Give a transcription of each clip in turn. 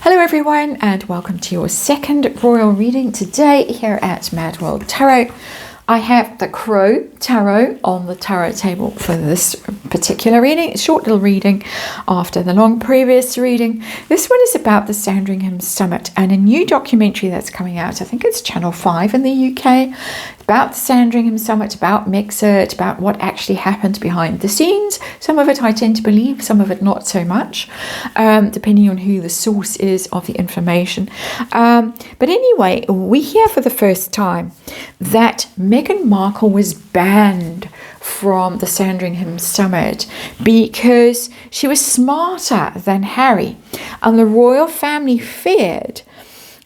Hello everyone, and welcome to your second royal reading today here at MadWorldTarot. I have the Crow Tarot on the tarot table for this particular reading. It's a short little reading after the long previous reading. This one is about the Sandringham Summit and a new documentary that's coming out. I think it's Channel 5 in the UK. About the Sandringham Summit, about Megxit, about what actually happened behind the scenes. Some of it I tend to believe, some of it not so much, depending on who the source is of the information. But anyway, we hear for the first time that Meghan Markle was banned from the Sandringham Summit because she was smarter than Harry, and the royal family feared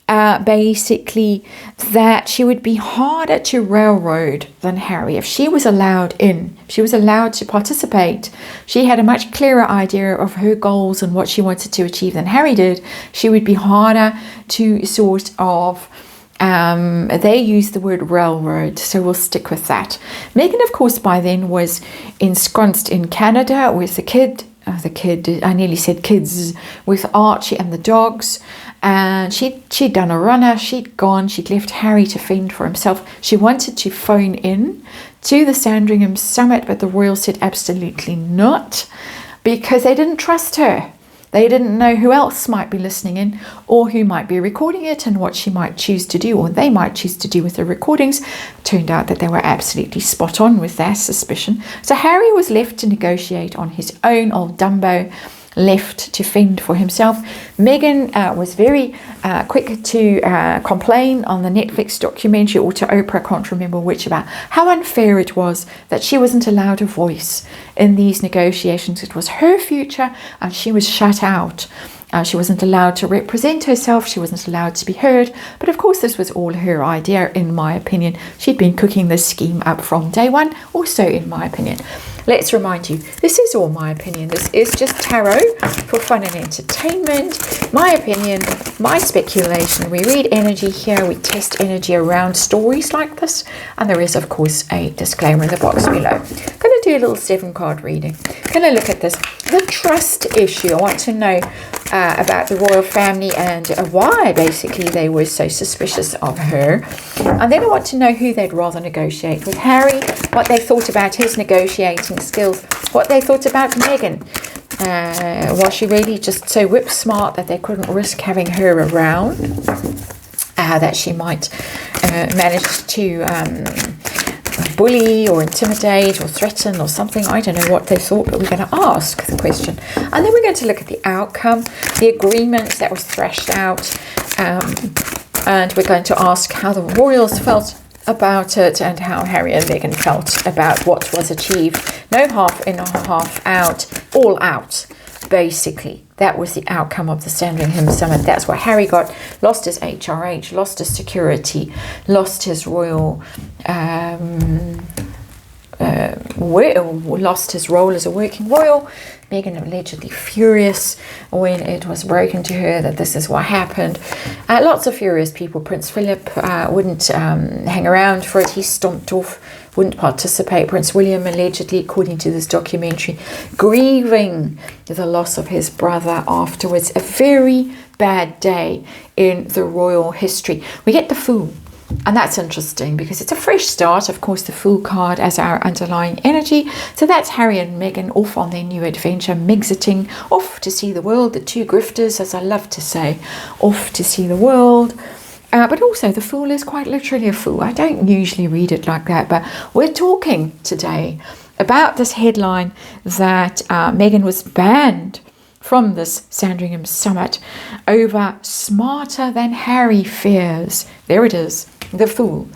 basically that she would be harder to railroad than Harry. If she was allowed in, if she was allowed to participate, she had a much clearer idea of her goals and what she wanted to achieve than Harry did. She would be harder to sort of they use the word railroad, so we'll stick with that. Meghan, of course, by then was ensconced in Canada with I nearly said kids, with Archie and the dogs, and she'd done a runner, she'd left Harry to fend for himself. She wanted to phone in to the Sandringham Summit, but the royals said absolutely not, because they didn't trust her. They didn't know who else might be listening in or who might be recording it and what she might choose to do or they might choose to do with the recordings. Turned out that they were absolutely spot on with their suspicion. So Harry was left to negotiate on his own, old Dumbo, left to fend for himself. Meghan was very quick to complain on the Netflix documentary, or to Oprah, I can't remember which, about how unfair it was that she wasn't allowed a voice in these negotiations. It was her future and she was shut out. She wasn't allowed to represent herself. She wasn't allowed to be heard. But of course, this was all her idea, in my opinion. She'd been cooking this scheme up from day one, also in my opinion. Let's remind you, this is all my opinion. This is just tarot for fun and entertainment. My opinion, my speculation. We read energy here. We test energy around stories like this. And there is, of course, a disclaimer in the box below. I'm going to do a little 7-card reading. Going to look at this. The trust issue. I want to know about the royal family and why, basically, they were so suspicious of her. And then I want to know who they'd rather negotiate with. Harry, what they thought about his negotiating skills, what they thought about Meghan. Was she really just so whip smart that they couldn't risk having her around? That she might manage to bully or intimidate or threaten or something. I don't know what they thought, but we're going to ask the question. And then we're going to look at the outcome, the agreement that was thrashed out. And we're going to ask how the royals felt about it and how Harry and Meghan felt about what was achieved. No half in or half out, all out, basically. That was the outcome of the Sandringham Summit. That's what Harry got. Lost his HRH, lost his security, lost his royal, lost his role as a working royal. Meghan allegedly furious when it was broken to her that this is what happened. Lots of furious people. Prince Philip wouldn't hang around for it. He stomped off, wouldn't participate. Prince William allegedly, according to this documentary, grieving the loss of his brother afterwards. A very bad day in the royal history. We get the Fool. And that's interesting because it's a fresh start. Of course, the Fool card as our underlying energy. So that's Harry and Meghan off on their new adventure, Megxiting, off to see the world. The two grifters, as I love to say, off to see the world. But also the Fool is quite literally a fool. I don't usually read it like that, but we're talking today about this headline that Meghan was banned from this Sandringham Summit over smarter than Harry fears. There it is, the Fool.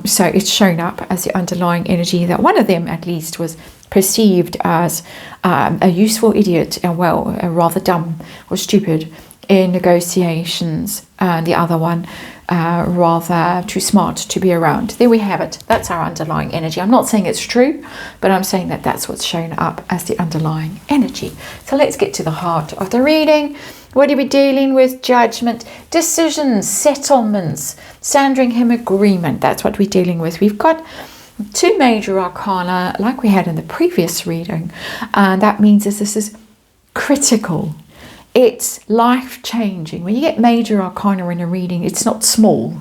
So it's shown up as the underlying energy that one of them at least was perceived as a useful idiot, rather dumb or stupid in negotiations, and the other one rather too smart to be around. There we have it. That's our underlying energy. I'm not saying it's true, but I'm saying that that's what's shown up as the underlying energy. So let's get to the heart of the reading. What are we dealing with? Judgment, decisions, settlements, Sandringham agreement. That's what we're dealing with. We've got two major arcana like we had in the previous reading, and that means this is critical. It's life-changing. When you get major arcana in a reading, it's not small.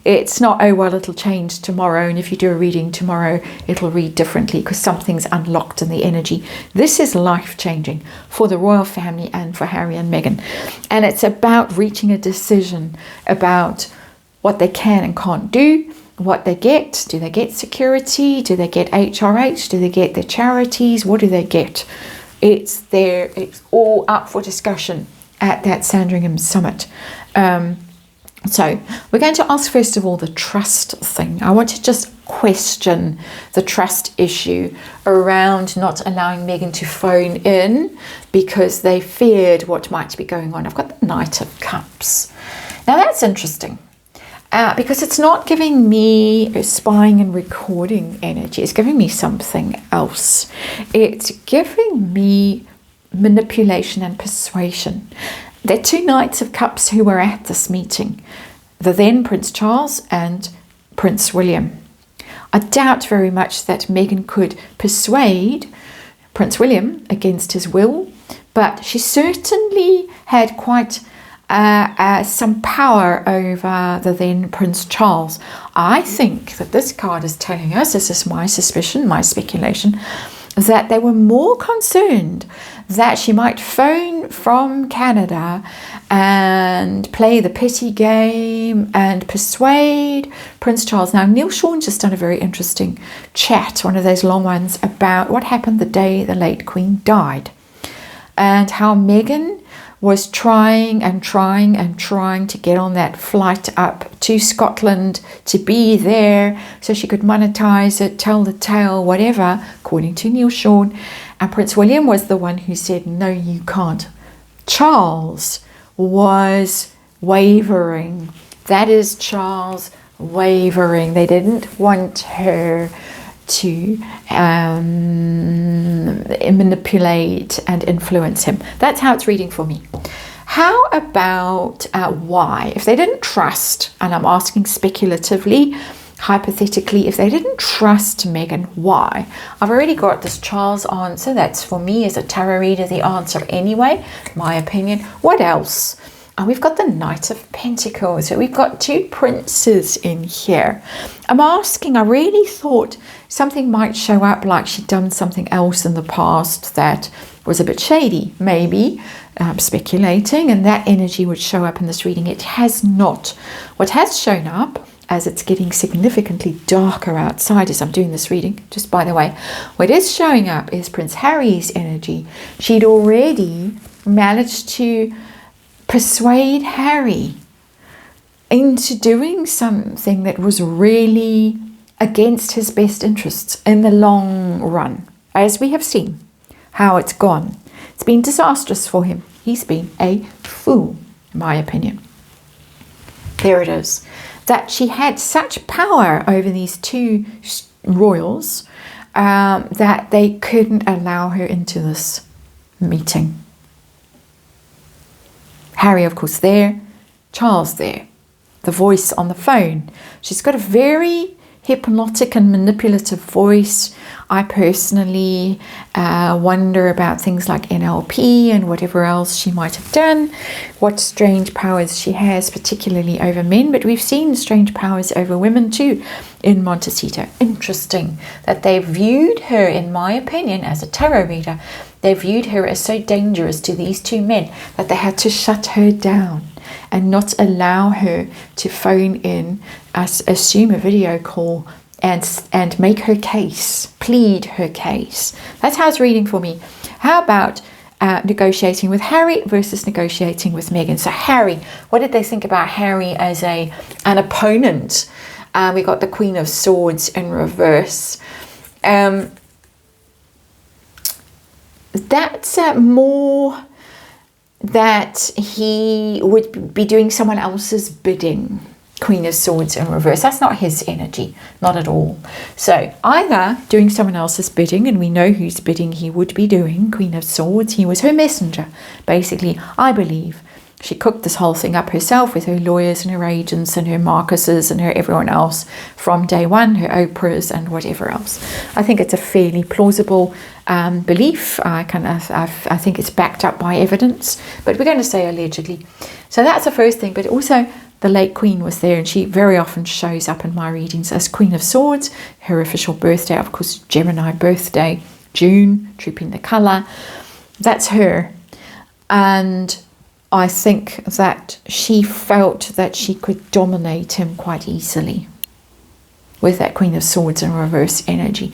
It's not, oh, well, it'll change tomorrow, and if you do a reading tomorrow, it'll read differently because something's unlocked in the energy. This is life-changing for the royal family and for Harry and Meghan. And it's about reaching a decision about what they can and can't do, what they get. Do they get security? Do they get HRH? Do they get their charities? What do they get? It's all up for discussion at that Sandringham summit. So we're going to ask first of all the trust thing. I want to just question the trust issue around not allowing Meghan to phone in because they feared what might be going on. I've got the Knight of Cups. Now that's interesting because it's not giving me spying and recording energy. It's giving me something else. It's giving me manipulation and persuasion. There are two Knights of Cups who were at this meeting, the then Prince Charles and Prince William. I doubt very much that Meghan could persuade Prince William against his will, but she certainly had quite some power over the then Prince Charles. I think that this card is telling us, this is my suspicion, my speculation, that they were more concerned that she might phone from Canada and play the pity game and persuade Prince Charles. Now, Neil Sean just done a very interesting chat, one of those long ones, about what happened the day the late Queen died and how Meghan was trying to get on that flight up to Scotland to be there so she could monetize it, tell the tale, whatever, according to Neil Sean. And Prince William was the one who said, no, you can't. Charles was wavering. That is Charles wavering. They didn't want her to manipulate and influence him. That's how it's reading for me. How about why? If they didn't trust, and I'm asking speculatively, hypothetically, if they didn't trust Meghan, why? I've already got this Charles answer. That's for me as a tarot reader the answer anyway, my opinion. What else? We've got the Knight of Pentacles. So we've got two princes in here. I'm asking, I really thought something might show up like she'd done something else in the past that was a bit shady, maybe. I'm speculating, and that energy would show up in this reading. It has not. What has shown up, as it's getting significantly darker outside as I'm doing this reading, just by the way, what is showing up is Prince Harry's energy. She'd already managed to persuade Harry into doing something that was really against his best interests in the long run. As we have seen how it's gone. It's been disastrous for him. He's been a fool, in my opinion. There it is. That she had such power over these two royals that they couldn't allow her into this meeting. Harry, of course, there. Charles there. The voice on the phone. She's got a very hypnotic and manipulative voice. I personally wonder about things like NLP and whatever else she might have done, what strange powers she has, particularly over men, but we've seen strange powers over women too in Montecito. Interesting that they viewed her, in my opinion, as a tarot reader, they viewed her as so dangerous to these two men that they had to shut her down and not allow her to phone in, assume a video call, and make her case, plead her case. That's how it's reading for me. How about negotiating with Harry versus negotiating with Meghan? So Harry, what did they think about Harry as an opponent? We got the Queen of Swords in reverse. That's more that he would be doing someone else's bidding. Queen of Swords in reverse. That's not his energy, not at all. So either doing someone else's bidding, and we know whose bidding he would be doing, Queen of Swords. He was her messenger, basically. I believe she cooked this whole thing up herself with her lawyers and her agents and her Marcuses and her everyone else from day one, her Oprahs and whatever else. I think it's a fairly plausible belief. I think it's backed up by evidence, but we're going to say allegedly. So that's the first thing. But also the late Queen was there, and she very often shows up in my readings as Queen of Swords. Her official birthday, of course, Gemini birthday, June, Trooping the Colour. That's her. And I think that she felt that she could dominate him quite easily with that Queen of Swords in reverse energy,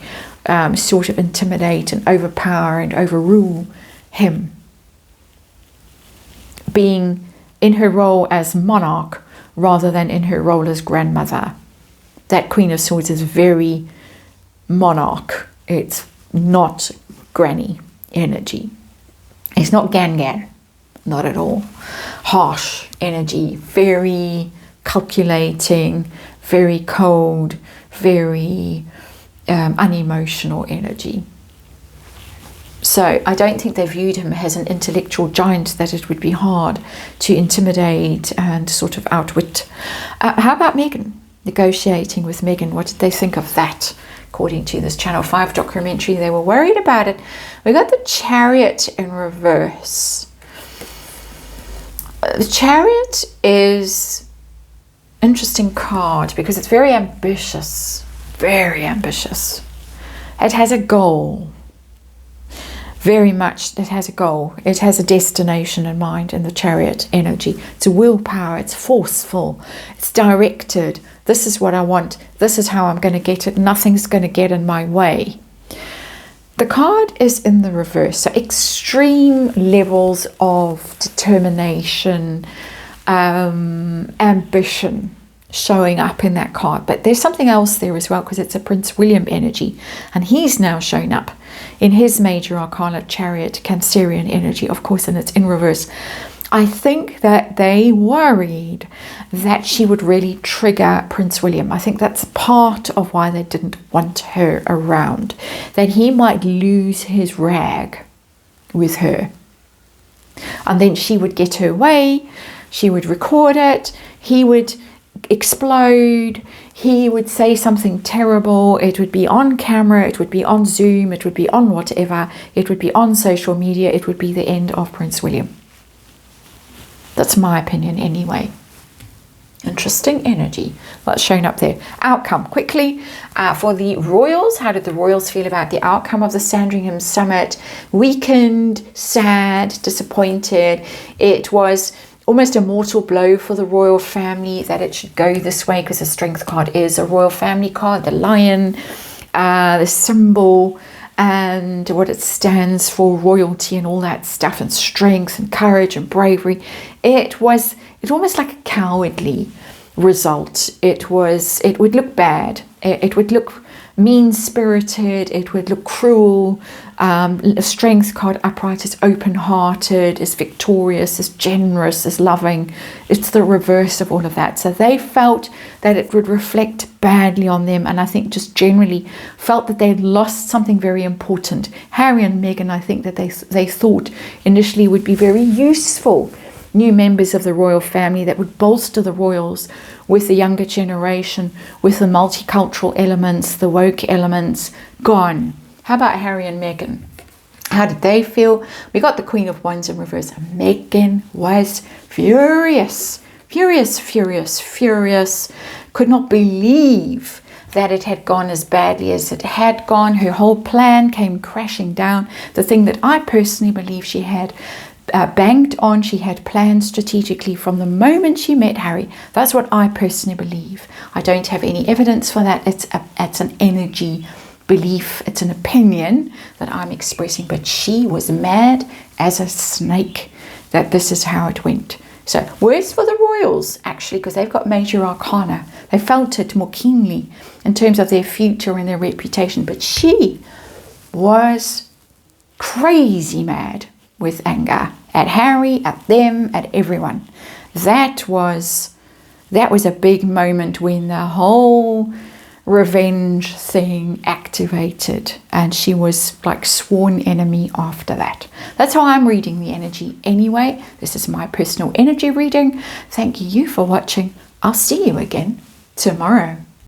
sort of intimidate and overpower and overrule him, being in her role as monarch rather than in her role as grandmother. That Queen of Swords is very monarch. It's not granny energy. It's not Gan, not at all. Harsh energy, very calculating, very cold, very unemotional energy. So I don't think they viewed him as an intellectual giant that it would be hard to intimidate and sort of outwit. How about Meghan? Negotiating with Meghan, what did they think of that? According to this Channel 5 documentary, they were worried about it. We got the Chariot in reverse. The Chariot is an interesting card because it's very ambitious. Very ambitious. It has a goal. Very much it has a goal. It has a destination in mind in the Chariot energy. It's a willpower. It's forceful. It's directed. This is what I want. This is how I'm going to get it. Nothing's going to get in my way. The card is in the reverse. So extreme levels of determination, ambition showing up in that card. But there's something else there as well, because it's a Prince William energy. And he's now shown up in his major arcana Chariot, Cancerian energy, of course, and it's in reverse. I think that they worried that she would really trigger Prince William. I think that's part of why they didn't want her around, that he might lose his rag with her. And then she would get her way, she would record it, he would explode, he would say something terrible, it would be on camera, it would be on Zoom, it would be on whatever, it would be on social media, it would be the end of Prince William. That's my opinion anyway. Interesting energy that's shown up there. Outcome quickly for the royals. How did the royals feel about the outcome of the Sandringham summit? Weakened, sad, disappointed. It was almost a mortal blow for the royal family that it should go this way, because the strength card is a royal family card, the lion, the symbol, and what it stands for, royalty and all that stuff, and strength and courage and bravery. It almost like a cowardly result. It would look bad. It would look mean-spirited. It would look cruel. A strength card upright is open-hearted, is victorious, is generous, is loving. It's the reverse of all of that. So they felt that it would reflect badly on them, and I think just generally felt that they had lost something very important. Harry and Meghan, I think that they thought initially would be very useful new members of the royal family that would bolster the royals with the younger generation, with the multicultural elements, the woke elements, gone. How about Harry and Meghan? How did they feel? We got the Queen of Wands in reverse. Meghan was furious. Furious, furious, furious. Could not believe that it had gone as badly as it had gone. Her whole plan came crashing down. The thing that I personally believe she had banked on, she had planned strategically from the moment she met Harry. That's what I personally believe. I don't have any evidence for that. It's an energy belief. It's an opinion that I'm expressing. But she was mad as a snake that this is how it went. So worse for the royals, actually, because they've got major arcana. They felt it more keenly in terms of their future and their reputation. But she was crazy mad with anger at Harry, at them, at everyone. That was a big moment when the whole revenge thing activated, and she was like sworn enemy after that. That's how I'm reading the energy anyway. This is my personal energy reading. Thank you for watching. I'll see you again tomorrow.